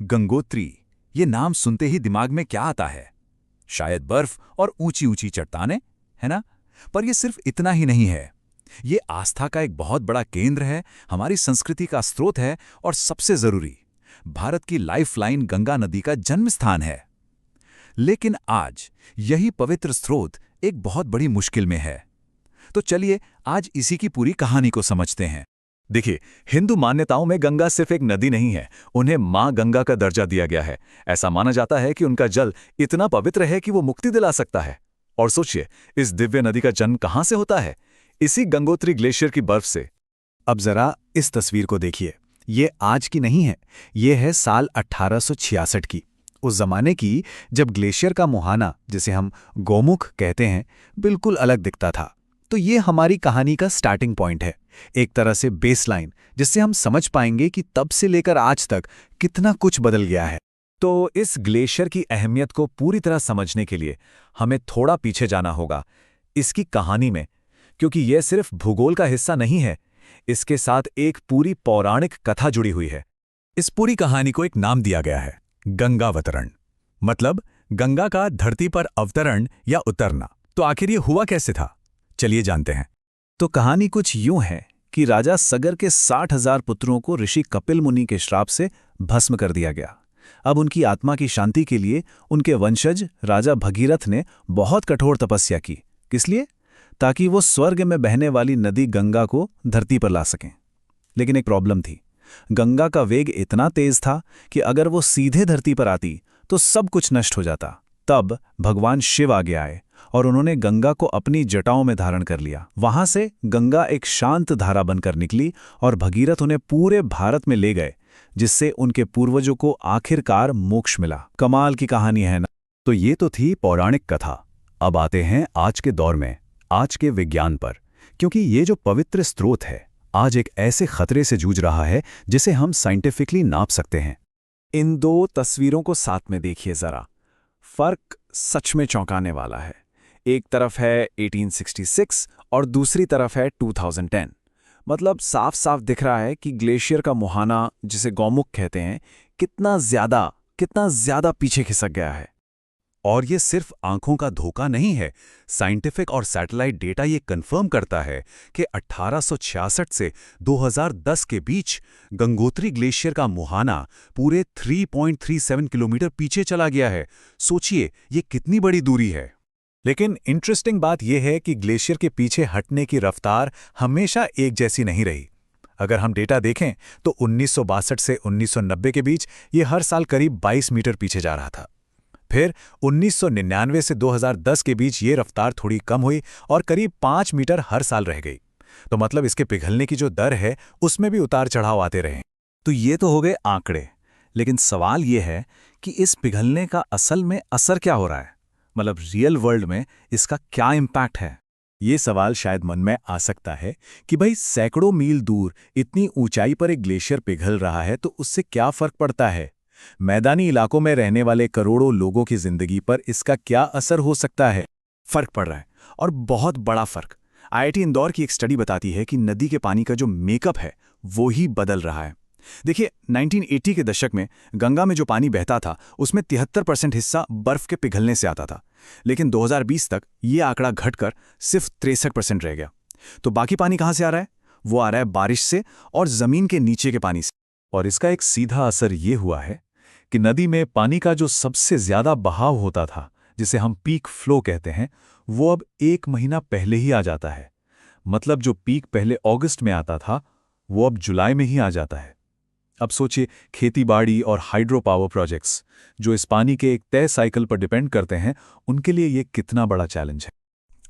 गंगोत्री, ये नाम सुनते ही दिमाग में क्या आता है? शायद बर्फ और ऊंची ऊंची चट्टानें, है ना? पर यह सिर्फ इतना ही नहीं है। ये आस्था का एक बहुत बड़ा केंद्र है, हमारी संस्कृति का स्रोत है और सबसे जरूरी, भारत की लाइफलाइन गंगा नदी का जन्म स्थान है। लेकिन आज यही पवित्र स्रोत एक बहुत बड़ी मुश्किल में है। तो चलिए आज इसी की पूरी कहानी को समझते हैं। देखिए, हिंदू मान्यताओं में गंगा सिर्फ एक नदी नहीं है, उन्हें मां गंगा का दर्जा दिया गया है। ऐसा माना जाता है कि उनका जल इतना पवित्र है कि वो मुक्ति दिला सकता है। और सोचिए, इस दिव्य नदी का जन्म कहां से होता है? इसी गंगोत्री ग्लेशियर की बर्फ से। अब जरा इस तस्वीर को देखिए। ये आज की नहीं है, ये है साल 1866 की। उस जमाने की, जब ग्लेशियर का मुहाना, जिसे हम गोमुख कहते हैं, बिल्कुल अलग दिखता था। तो ये हमारी कहानी का स्टार्टिंग पॉइंट है, एक तरह से बेसलाइन, जिससे हम समझ पाएंगे कि तब से लेकर आज तक कितना कुछ बदल गया है। तो इस ग्लेशियर की अहमियत को पूरी तरह समझने के लिए हमें थोड़ा पीछे जाना होगा इसकी कहानी में, क्योंकि यह सिर्फ भूगोल का हिस्सा नहीं है, इसके साथ एक पूरी पौराणिक कथा जुड़ी हुई है। इस पूरी कहानी को एक नाम दिया गया है, गंगावतरण, मतलब गंगा का धरती पर अवतरण या उतरना। तो आखिर ये हुआ कैसे था? चलिए जानते हैं। तो कहानी कुछ यूं है कि राजा सगर के 60,000 पुत्रों को ऋषि कपिल मुनि के श्राप से भस्म कर दिया गया। अब उनकी आत्मा की शांति के लिए उनके वंशज राजा भगीरथ ने बहुत कठोर तपस्या की। किस लिए? ताकि वो स्वर्ग में बहने वाली नदी गंगा को धरती पर ला सकें। लेकिन एक प्रॉब्लम थी, गंगा का वेग इतना तेज था कि अगर वो सीधे धरती पर आती तो सब कुछ नष्ट हो जाता। तब भगवान शिव आगे आए और उन्होंने गंगा को अपनी जटाओं में धारण कर लिया। वहां से गंगा एक शांत धारा बनकर निकली और भगीरथ उन्हें पूरे भारत में ले गए, जिससे उनके पूर्वजों को आखिरकार मोक्ष मिला। कमाल की कहानी है ना? तो ये तो थी पौराणिक कथा। अब आते हैं आज के दौर में, आज के विज्ञान पर, क्योंकि ये जो पवित्र स्रोत है आज एक ऐसे खतरे से जूझ रहा है जिसे हम साइंटिफिकली नाप सकते हैं। इन दो तस्वीरों को साथ में देखिए जरा, फर्क सच में चौंकाने वाला है। एक तरफ है 1866 और दूसरी तरफ है 2010। मतलब साफ साफ दिख रहा है कि ग्लेशियर का मुहाना, जिसे गौमुख कहते हैं, कितना ज्यादा पीछे खिसक गया है। और ये सिर्फ आंखों का धोखा नहीं है, साइंटिफिक और सैटेलाइट डेटा ये कंफर्म करता है कि 1866 से 2010 के बीच गंगोत्री ग्लेशियर का मुहाना पूरे 3.37 किलोमीटर पीछे चला गया है। सोचिए, ये कितनी बड़ी दूरी है। लेकिन इंटरेस्टिंग बात यह है कि ग्लेशियर के पीछे हटने की रफ्तार हमेशा एक जैसी नहीं रही। अगर हम डेटा देखें तो 1962 से 1990 के बीच ये हर साल करीब 22 मीटर पीछे जा रहा था। फिर 1999 से 2010 के बीच ये रफ्तार थोड़ी कम हुई और करीब 5 मीटर हर साल रह गई। तो मतलब इसके पिघलने की जो दर है उसमें भी उतार चढ़ाव आते रहे। तो ये तो हो गए आंकड़े, लेकिन सवाल ये है कि इस पिघलने का असल में असर क्या हो रहा है? मतलब रियल वर्ल्ड में इसका क्या इम्पैक्ट है? ये सवाल शायद मन में आ सकता है कि भाई सैकड़ों मील दूर इतनी ऊंचाई पर एक ग्लेशियर पिघल रहा है तो उससे क्या फर्क पड़ता है? मैदानी इलाकों में रहने वाले करोड़ों लोगों की जिंदगी पर इसका क्या असर हो सकता है? फर्क पड़ रहा है, और बहुत बड़ा फर्क। आईआईटी इंदौर की एक स्टडी बताती है कि नदी के पानी का जो मेकअप है वो ही बदल रहा है। देखिए, 1980 के दशक में गंगा में जो पानी बहता था उसमें 73% हिस्सा बर्फ के पिघलने से आता था, लेकिन 2020 तक ये आंकड़ा घटकर सिर्फ 63% रह गया। तो बाकी पानी कहाँ से आ रहा है? वो आ रहा है बारिश से और जमीन के नीचे के पानी से। और इसका एक सीधा असर ये हुआ है कि नदी में पानी का जो सबसे ज्यादा बहाव होता था, जिसे हम पीक फ्लो कहते हैं, वो अब 1 महीना पहले ही आ जाता है। मतलब जो पीक पहले अगस्त में आता था वो अब जुलाई में ही आ जाता है। अब सोचिए, खेतीबाड़ी और हाइड्रो पावर प्रोजेक्ट्स जो इस पानी के एक तय साइकिल पर डिपेंड करते हैं, उनके लिए ये कितना बड़ा चैलेंज है।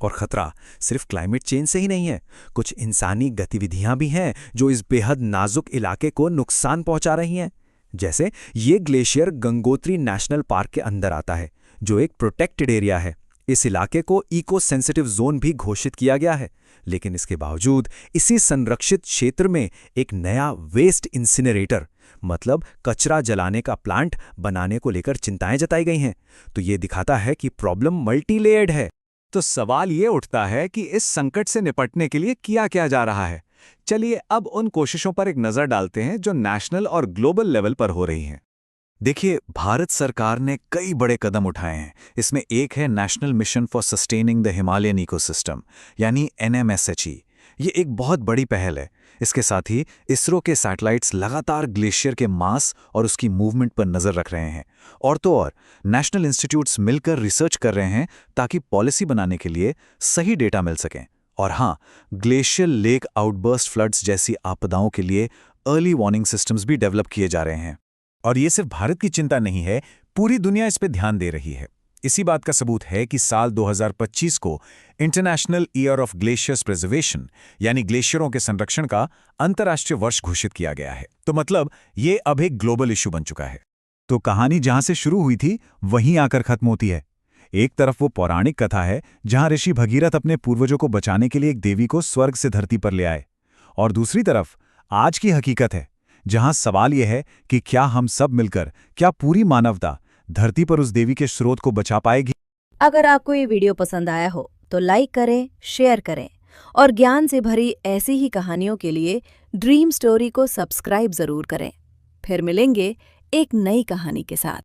और खतरा सिर्फ क्लाइमेट चेंज से ही नहीं है, कुछ इंसानी गतिविधियां भी हैं जो इस बेहद नाजुक इलाके को नुकसान पहुंचा रही हैं। जैसे ये ग्लेशियर गंगोत्री नेशनल पार्क के अंदर आता है, जो एक प्रोटेक्टेड एरिया है। इस इलाके को इको सेंसिटिव जोन भी घोषित किया गया है, लेकिन इसके बावजूद इसी संरक्षित क्षेत्र में एक नया वेस्ट इंसिनरेटर, मतलब कचरा जलाने का प्लांट बनाने को लेकर चिंताएं जताई गई हैं। तो ये दिखाता है कि प्रॉब्लम मल्टी लेयर्ड है। तो सवाल ये उठता है कि इस संकट से निपटने के लिए किया क्या जा रहा है। चलिए अब उन कोशिशों पर एक नजर डालते हैं जो नेशनल और ग्लोबल लेवल पर हो रही हैं। देखिए, भारत सरकार ने कई बड़े कदम उठाए हैं। इसमें एक है national mission for sustaining the Himalayan ecosystem, यानी NMSHE। ये एक बहुत बड़ी पहल है। इसके साथ ही इसरो के सैटेलाइट्स लगातार ग्लेशियर के मास और उसकी मूवमेंट पर नज़र रख रहे हैं। और तो और नेशनल इंस्टीट्यूट्स मिलकर रिसर्च कर रहे हैं ताकि पॉलिसी बनाने के लिए सही डेटा मिल सकें। और हाँ, ग्लेशियल लेक आउटबर्स्ट फ्लड्स जैसी आपदाओं के लिए अर्ली वार्निंग सिस्टम्स भी डेवलप किए जा रहे हैं। और ये सिर्फ भारत की चिंता नहीं है, पूरी दुनिया इस पे ध्यान दे रही है। इसी बात का सबूत है कि साल 2025 को international year of glaciers preservation यानी ग्लेशियरों के संरक्षण का अंतर्राष्ट्रीय वर्ष घोषित किया गया है। तो मतलब ये अब एक ग्लोबल इशू बन चुका है। तो कहानी जहां से शुरू हुई थी वहीं आकर खत्म होती है। एक तरफ वो पौराणिक कथा है जहां ऋषि भगीरथ अपने पूर्वजों को बचाने के लिए एक देवी को स्वर्ग से धरती पर ले आए, और दूसरी तरफ आज की हकीकत है जहां सवाल यह है कि क्या हम सब मिलकर, क्या पूरी मानवता धरती पर उस देवी के स्रोत को बचा पाएगी। अगर आपको ये वीडियो पसंद आया हो तो लाइक करें, शेयर करें और ज्ञान से भरी ऐसी ही कहानियों के लिए ड्रीम स्टोरी को सब्सक्राइब जरूर करें। फिर मिलेंगे एक नई कहानी के साथ।